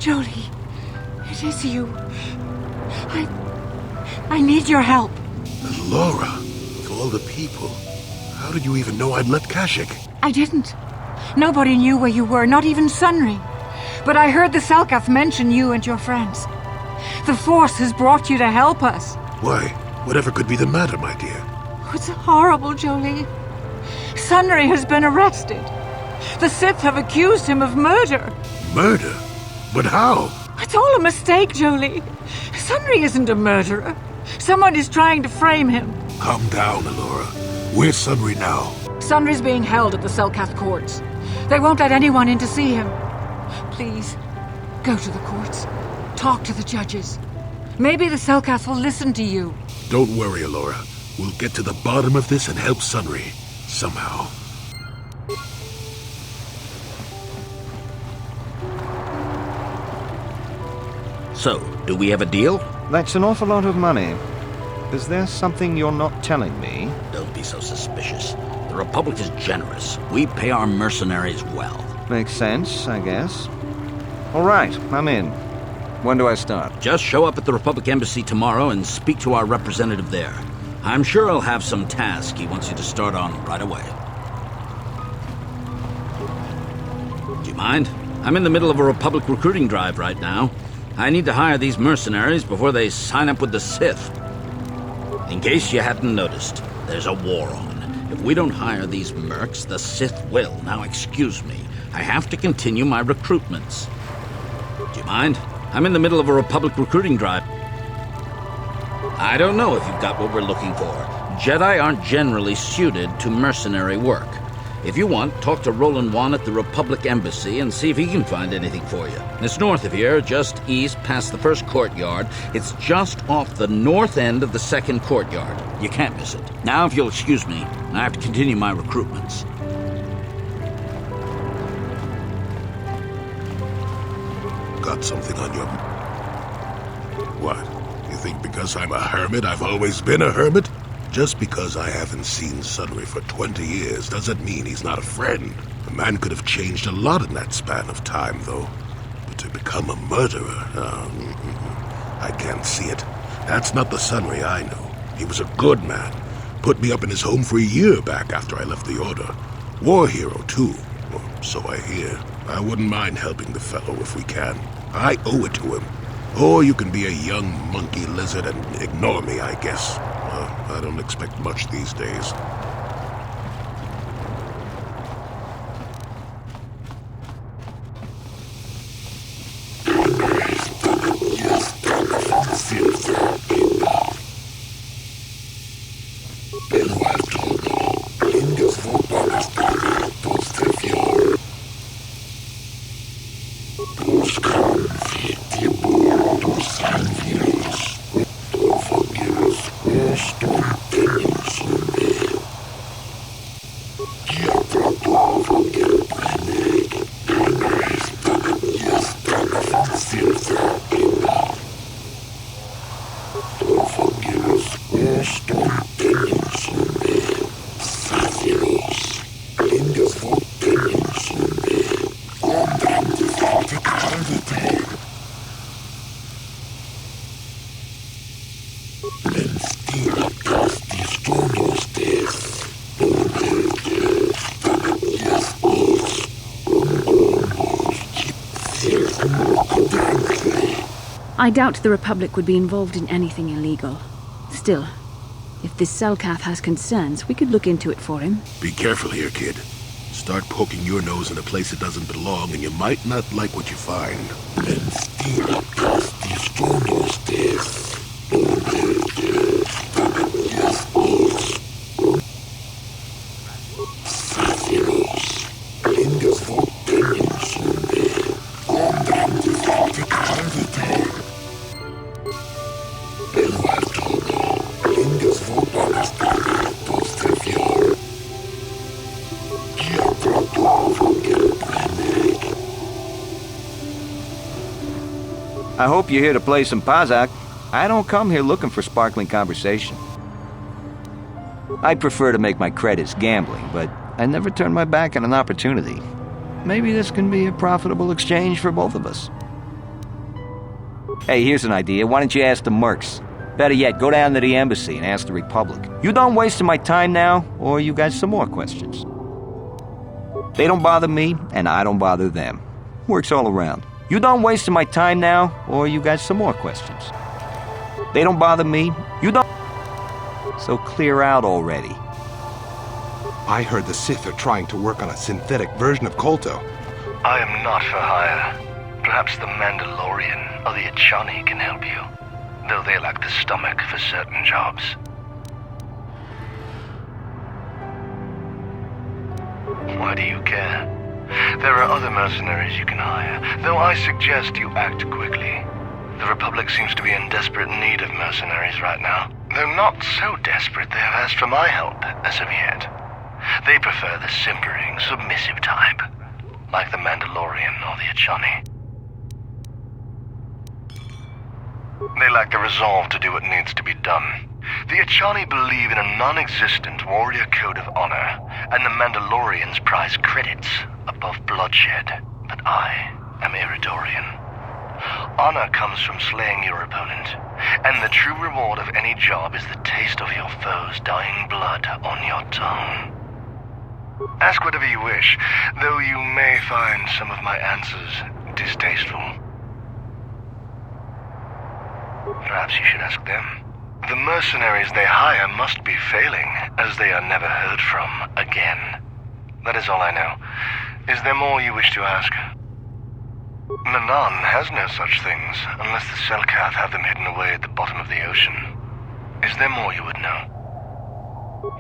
Jolie, it is you. I need your help. Laura, of all the people, how did you even know I'd left Kashyyyk? I didn't. Nobody knew where you were, not even Sunry. But I heard the Selkath mention you and your friends. The Force has brought you to help us. Why? Whatever could be the matter, my dear? It's horrible, Jolie. Sunry has been arrested. The Sith have accused him of murder. Murder? But how? It's all a mistake, Jolie. Sunry isn't a murderer. Someone is trying to frame him. Calm down, Alora. Where's Sunry now? Sunry's being held at the Selkath courts. They won't let anyone in to see him. Please, go to the courts. Talk to the judges. Maybe the Selkath will listen to you. Don't worry, Alora. We'll get to the bottom of this and help Sunry. Somehow. So, do we have a deal? That's an awful lot of money. Is there something you're not telling me? Don't be so suspicious. The Republic is generous. We pay our mercenaries well. Makes sense, I guess. All right, I'm in. When do I start? Just show up at the Republic Embassy tomorrow and speak to our representative there. I'm sure he'll have some task he wants you to start on right away. Do you mind? I'm in the middle of a Republic recruiting drive right now. I need to hire these mercenaries before they sign up with the Sith. In case you hadn't noticed, there's a war on. If we don't hire these mercs, the Sith will. Now excuse me, I have to continue my recruitments. Do you mind? I'm in the middle of a Republic recruiting drive. I don't know if you've got what we're looking for. Jedi aren't generally suited to mercenary work. If you want, talk to Roland Wan at the Republic Embassy and see if he can find anything for you. It's north of here, just east past the first courtyard. It's just off the north end of the second courtyard. You can't miss it. Now, if you'll excuse me, I have to continue my recruitments. Got something on your... What? You think because I'm a hermit, I've always been a hermit? Just because I haven't seen Sunry for 20 years doesn't mean he's not a friend. The man could have changed a lot in that span of time, though. But to become a murderer, I can't see it. That's not the Sunry I know. He was a good man. Put me up in his home for a year back after I left the Order. War hero, too. Or so I hear. I wouldn't mind helping the fellow if we can. I owe it to him. Or you can be a young monkey lizard and ignore me, I guess. I don't expect much these days. I doubt the Republic would be involved in anything illegal. Still, if this Selkath has concerns, we could look into it for him. Be careful here, kid. Start poking your nose in a place that doesn't belong, and you might not like what you find. I hope you're here to play some Pazaak. I don't come here looking for sparkling conversation. I'd prefer to make my credits gambling, but I never turn my back on an opportunity. Maybe this can be a profitable exchange for both of us. Hey, here's an idea. Why don't you ask the mercs? Better yet, go down to the embassy and ask the Republic. You done wasting my time now, or you got some more questions? They don't bother me, and I don't bother them. Works all around. You done wasting my time now, or you got some more questions? They don't bother me. You don't... So clear out already. I heard the Sith are trying to work on a synthetic version of Kolto. I am not for hire. Perhaps the Mandalorian or the Echani can help you, though they lack the stomach for certain jobs. Why do you care? There are other mercenaries you can hire, though I suggest you act quickly. The Republic seems to be in desperate need of mercenaries right now. Though not so desperate they have asked for my help as of yet. They prefer the simpering, submissive type, like the Mandalorian or the Echani. They lack the resolve to do what needs to be done. The Echani believe in a non-existent warrior code of honor, and the Mandalorians prize credits above bloodshed. But I am Iridorian. Honor comes from slaying your opponent, and the true reward of any job is the taste of your foe's dying blood on your tongue. Ask whatever you wish, though you may find some of my answers distasteful. Perhaps you should ask them. The mercenaries they hire must be failing, as they are never heard from again. That is all I know. Is there more you wish to ask? Manan has no such things, unless the Selkath have them hidden away at the bottom of the ocean. Is there more you would know?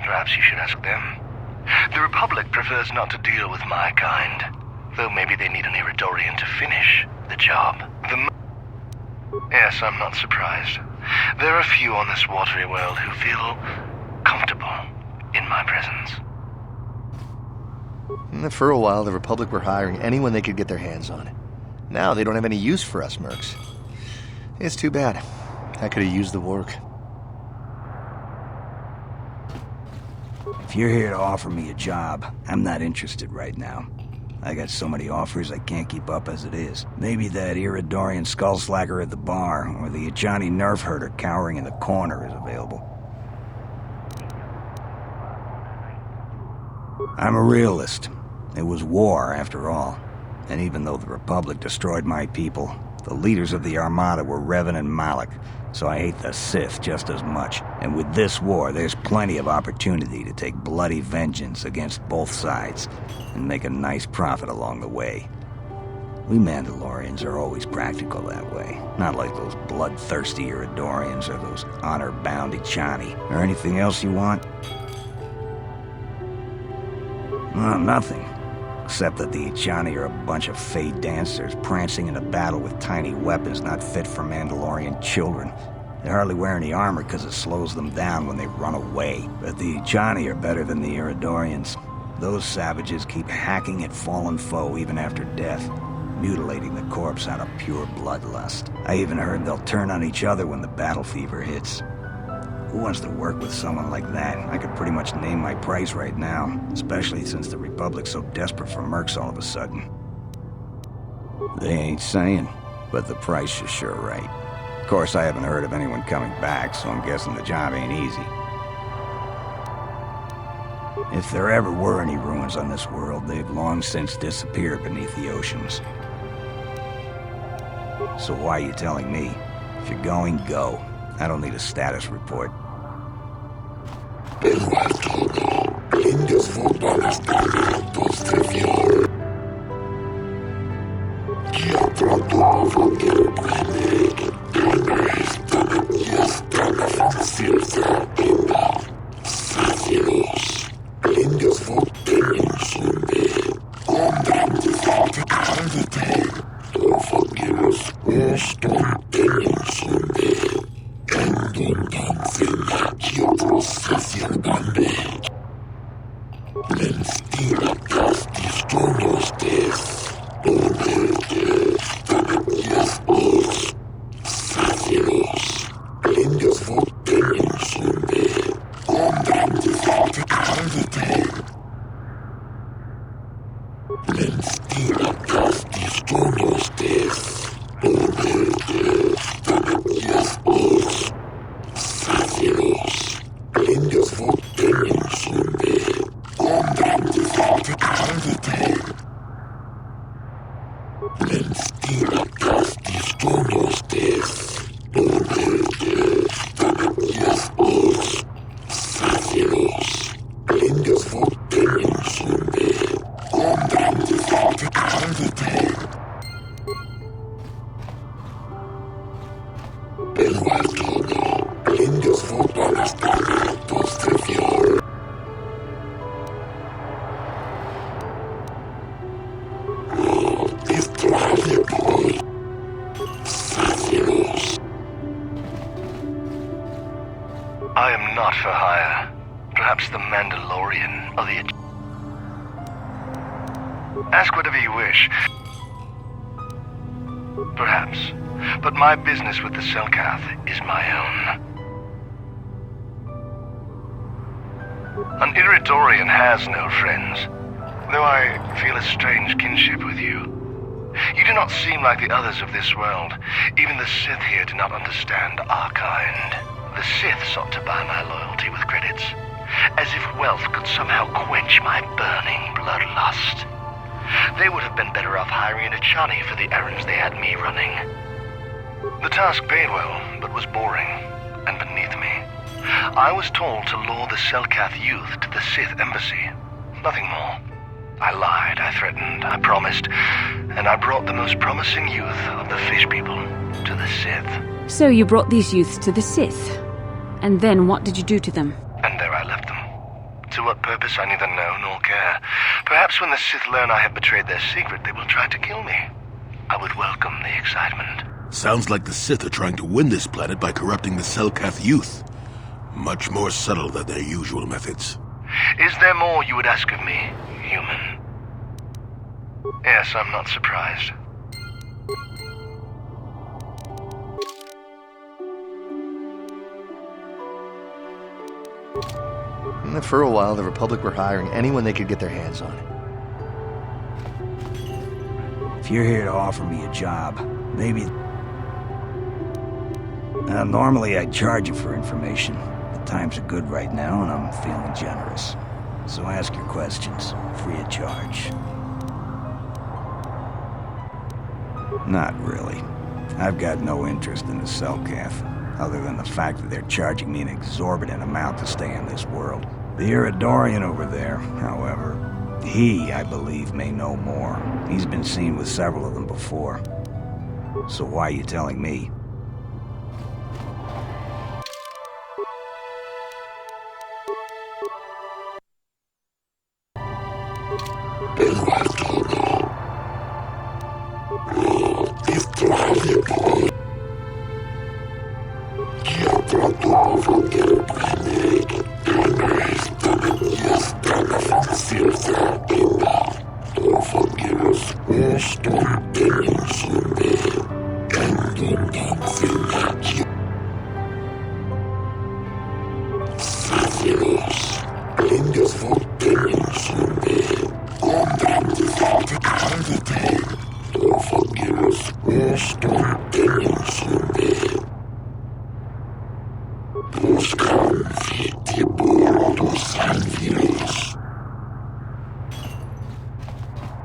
Perhaps you should ask them. The Republic prefers not to deal with my kind, though maybe they need an Iridorian to finish the job. Yes, I'm not surprised. There are few on this watery world who feel comfortable in my presence. For a while, the Republic were hiring anyone they could get their hands on. Now they don't have any use for us mercs. It's too bad. I could have used the work. If you're here to offer me a job, I'm not interested right now. I got so many offers I can't keep up as it is. Maybe that Iridorian skullslacker at the bar, or the Echani nerf herder cowering in the corner is available. I'm a realist. It was war, after all. And even though the Republic destroyed my people, the leaders of the Armada were Revan and Malak, so I hate the Sith just as much. And with this war, there's plenty of opportunity to take bloody vengeance against both sides, and make a nice profit along the way. We Mandalorians are always practical that way, not like those bloodthirsty Iridorians or those honor-bound Echani. Or anything else you want? Oh, nothing. Except that the Echani are a bunch of fey dancers prancing into battle with tiny weapons not fit for Mandalorian children. They hardly wear any armor because it slows them down when they run away. But the Echani are better than the Iridorians. Those savages keep hacking at fallen foe even after death, mutilating the corpse out of pure bloodlust. I even heard they'll turn on each other when the battle fever hits. Who wants to work with someone like that? I could pretty much name my price right now, especially since the Republic's so desperate for mercs all of a sudden. They ain't saying, but the price is sure right. Of course, I haven't heard of anyone coming back, so I'm guessing the job ain't easy. If there ever were any ruins on this world, they've long since disappeared beneath the oceans. So why are you telling me? If you're going, go. I don't need a status report. Lens die Praetorian or the... Ask whatever you wish. Perhaps. But my business with the Selkath is my own. An Iritorian has no friends, though I feel a strange kinship with you. You do not seem like the others of this world. Even the Sith here do not understand our kind. The Sith sought to buy my loyalty with credits, as if wealth could somehow quench my burning bloodlust. They would have been better off hiring an Echani for the errands they had me running. The task paid well, but was boring and beneath me. I was told to lure the Selkath youth to the Sith embassy. Nothing more. I lied, I threatened, I promised, and I brought the most promising youth of the fish people to the Sith. So you brought these youths to the Sith. And then what did you do to them? And there I left them. To what purpose I neither know nor care. Perhaps when the Sith learn I have betrayed their secret, they will try to kill me. I would welcome the excitement. Sounds like the Sith are trying to win this planet by corrupting the Selkath youth. Much more subtle than their usual methods. Is there more you would ask of me, human? Yes, I'm not surprised. For a while, the Republic were hiring anyone they could get their hands on. If you're here to offer me a job, maybe... normally I'd charge you for information. The times are good right now, and I'm feeling generous. So ask your questions, free of charge. Not really. I've got no interest in the Selkath, other than the fact that they're charging me an exorbitant amount to stay in this world. The Iridorian over there, however, he, I believe, may know more. He's been seen with several of them before. So why are you telling me?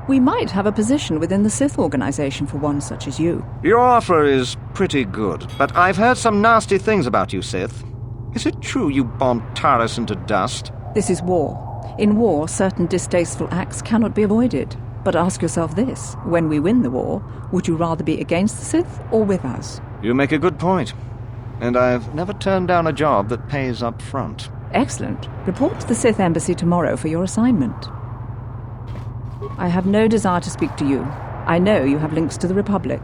We might have a position within the Sith organization for one such as you. Your offer is pretty good, but I've heard some nasty things about you, Sith. Is it true you bombed Taris into dust? This is war. In war, certain distasteful acts cannot be avoided. But ask yourself this, when we win the war, would you rather be against the Sith or with us? You make a good point. And I've never turned down a job that pays up front. Excellent. Report to the Sith Embassy tomorrow for your assignment. I have no desire to speak to you. I know you have links to the Republic.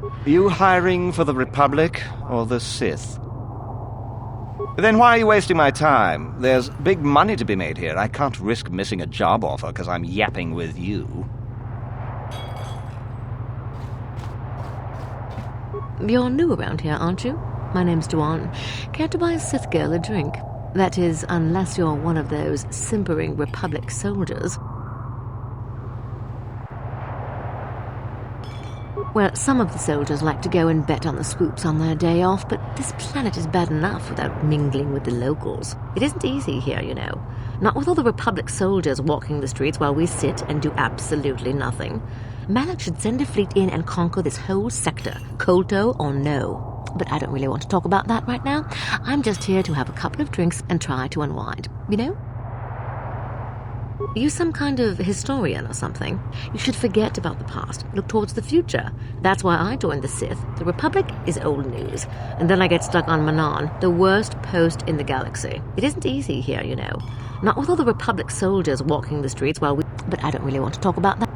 Are you hiring for the Republic or the Sith? Then why are you wasting my time? There's big money to be made here. I can't risk missing a job offer because I'm yapping with you. You're new around here, aren't you? My name's Duan. Care to buy a Sith girl a drink? That is, unless you're one of those simpering Republic soldiers. Well, some of the soldiers like to go and bet on the swoops on their day off, but this planet is bad enough without mingling with the locals. It isn't easy here, you know. Not with all the Republic soldiers walking the streets while we sit and do absolutely nothing. Malak should send a fleet in and conquer this whole sector, Kolto or no. But I don't really want to talk about that right now. I'm just here to have a couple of drinks and try to unwind, you know? Are you some kind of historian or something? You should forget about the past, look towards the future. That's why I joined the Sith. The Republic is old news. And then I get stuck on Manan, the worst post in the galaxy. It isn't easy here, you know. Not with all the Republic soldiers walking the streets while we... But I don't really want to talk about that.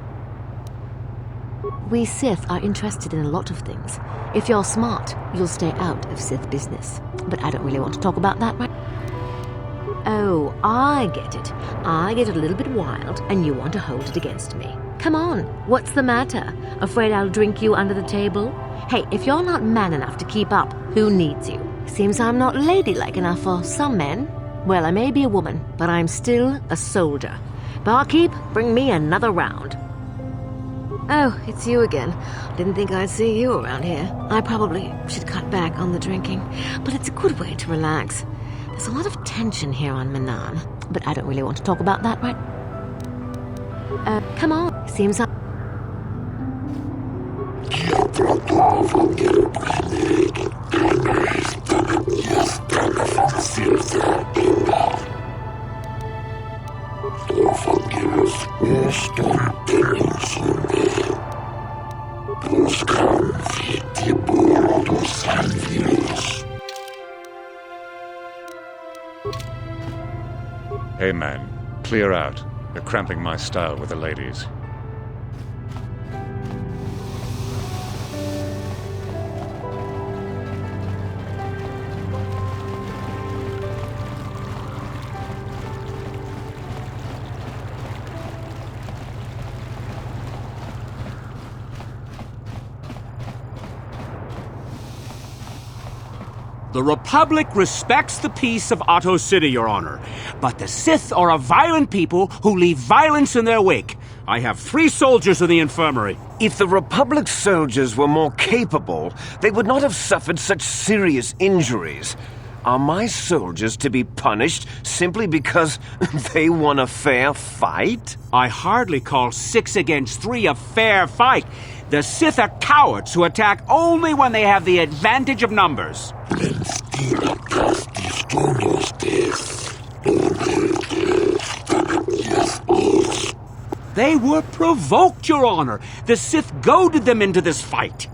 We Sith are interested in a lot of things. If you're smart, you'll stay out of Sith business. But I don't really want to talk about that right now. Oh, I get it. I get a little bit wild, and you want to hold it against me. Come on, what's the matter? Afraid I'll drink you under the table? Hey, if you're not man enough to keep up, who needs you? Seems I'm not ladylike enough for some men. Well, I may be a woman, but I'm still a soldier. Barkeep, bring me another round. Oh, it's you again. Didn't think I'd see you around here. I probably should cut back on the drinking, but it's a good way to relax. There's a lot of tension here on Manaan, but I don't really want to talk about that right. Come on. Seems I... Hey man, clear out. You're cramping my style with the ladies. The Republic respects the peace of Otto City, Your Honor. But the Sith are a violent people who leave violence in their wake. I have 3 soldiers in the infirmary. If the Republic soldiers were more capable, they would not have suffered such serious injuries. Are my soldiers to be punished simply because they won a fair fight? I hardly call 6 against 3 a fair fight. The Sith are cowards who attack only when they have the advantage of numbers. They were provoked, Your Honor. The Sith goaded them into this fight.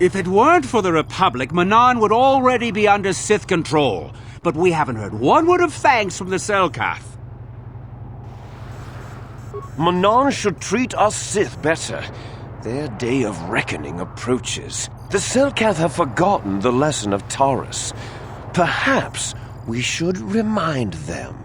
If it weren't for the Republic, Manaan would already be under Sith control. But we haven't heard one word of thanks from the Selkath. Manaan should treat us Sith better. Their day of reckoning approaches. The Selkath have forgotten the lesson of Taurus. Perhaps we should remind them.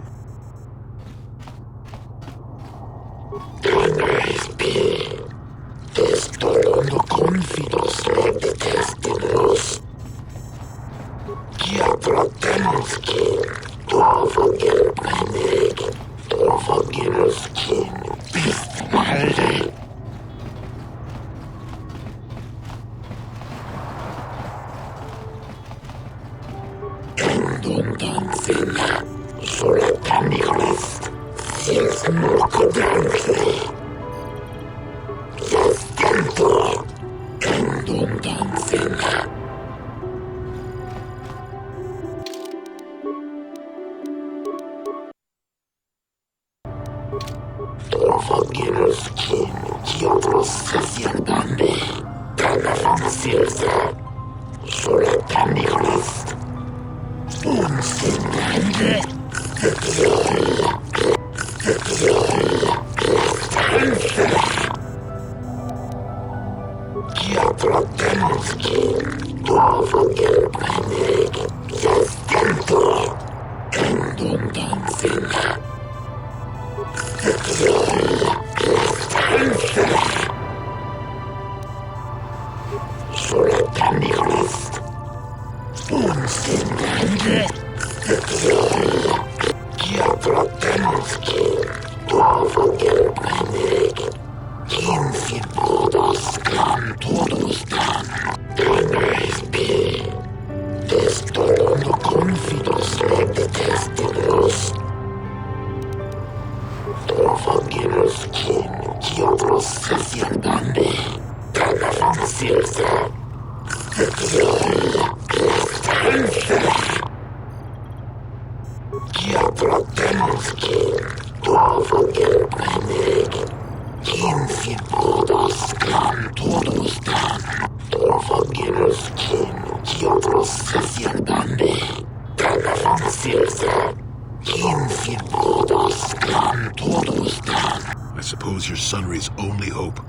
suppose you're Sunry's only hope.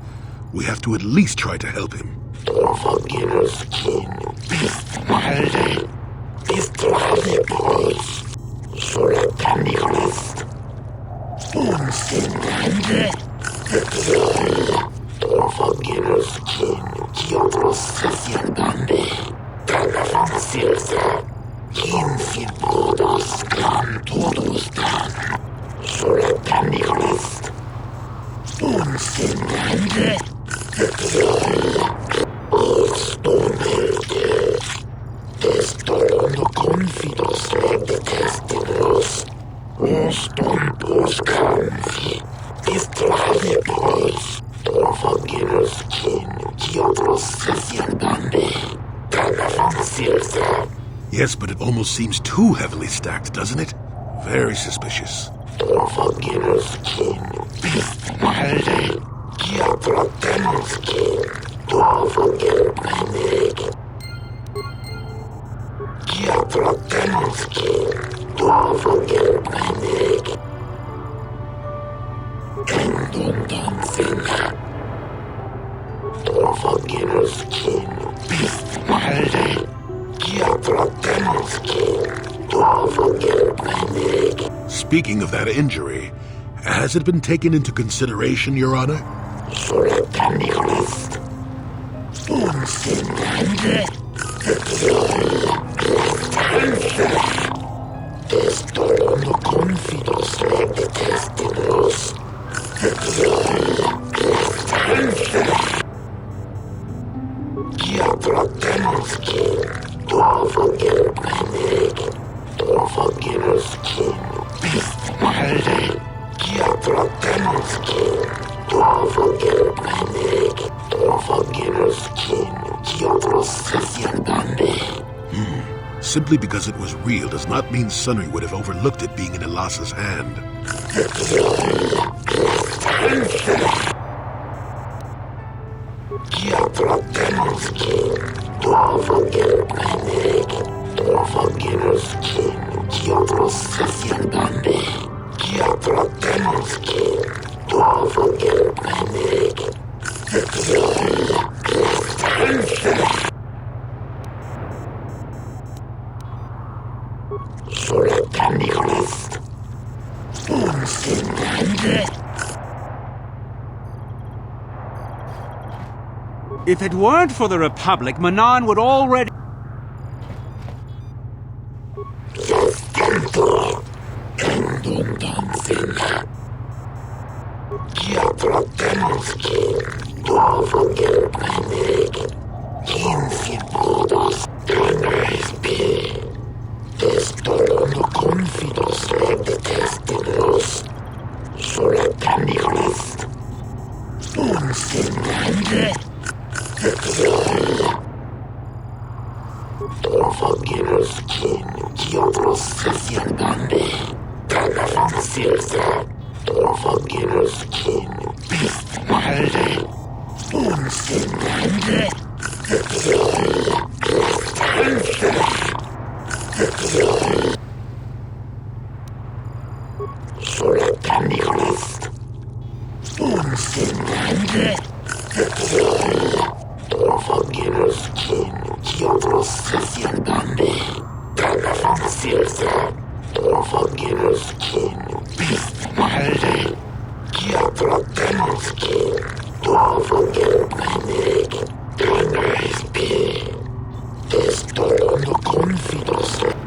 We have to at least try to help him. Yes, but it almost seems too heavily stacked, doesn't it? Very suspicious. Speaking of that injury, has it been taken into consideration, Your Honor? Simply because it was real does not mean Sunry would have overlooked it being in Elassa's hand. If it weren't for the Republic, Manan would already...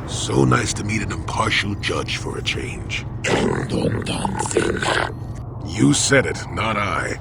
So nice to meet an impartial judge for a change. You said it, not I.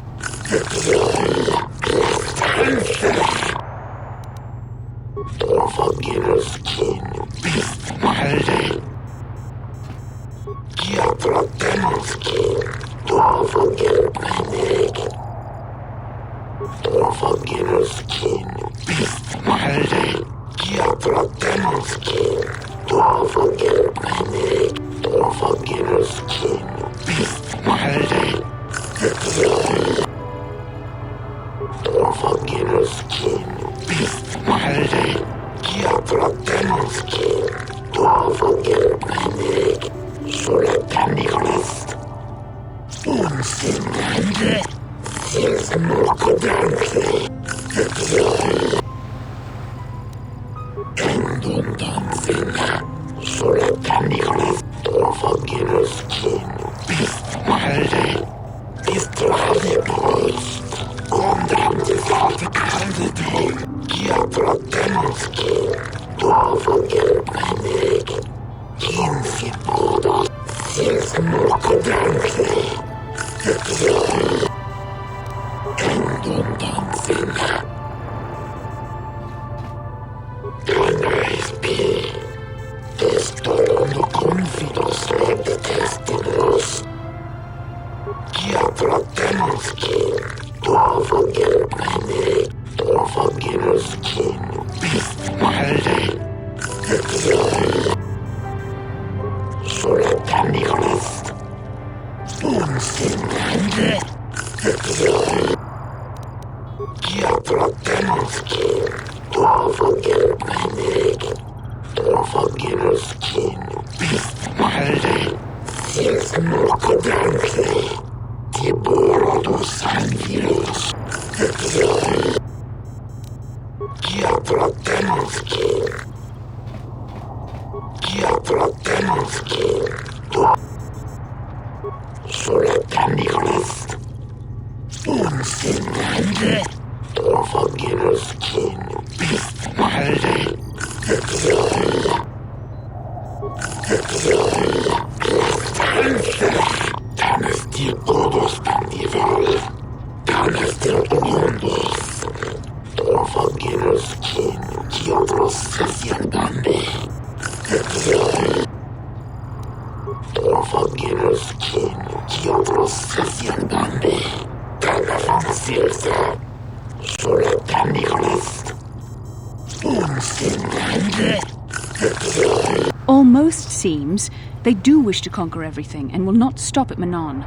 Almost seems they do wish to conquer everything and will not stop at Manon.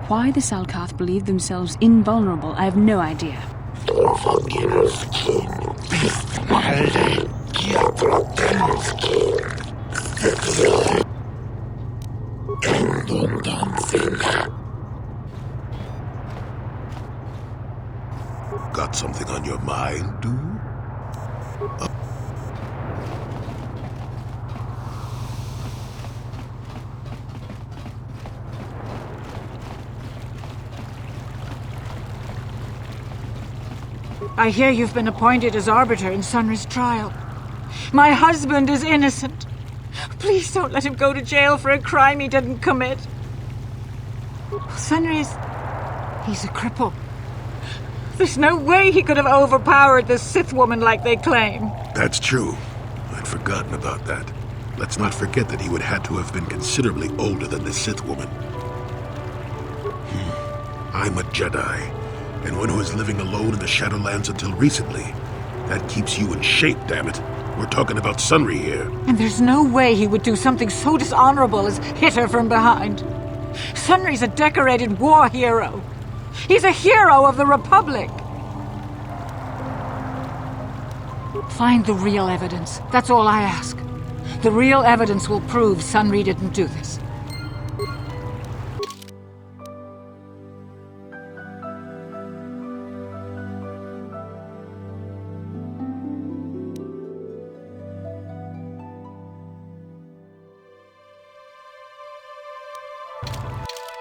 Why the Salkath believe themselves invulnerable, I have no idea. Got something on your mind, dude? I hear you've been appointed as arbiter in Sunry's trial. My husband is innocent. Please don't let him go to jail for a crime he didn't commit. Sunry's... he's a cripple. There's no way he could have overpowered the Sith woman like they claim. That's true. I'd forgotten about that. Let's not forget that he would have to have been considerably older than the Sith woman. I'm a Jedi, and one who was living alone in the Shadowlands until recently. That keeps you in shape, damn it. We're talking about Sunry here. And there's no way he would do something so dishonorable as hit her from behind. Sunry's a decorated war hero. He's a hero of the Republic. Find the real evidence. That's all I ask. The real evidence will prove Sunry didn't do this.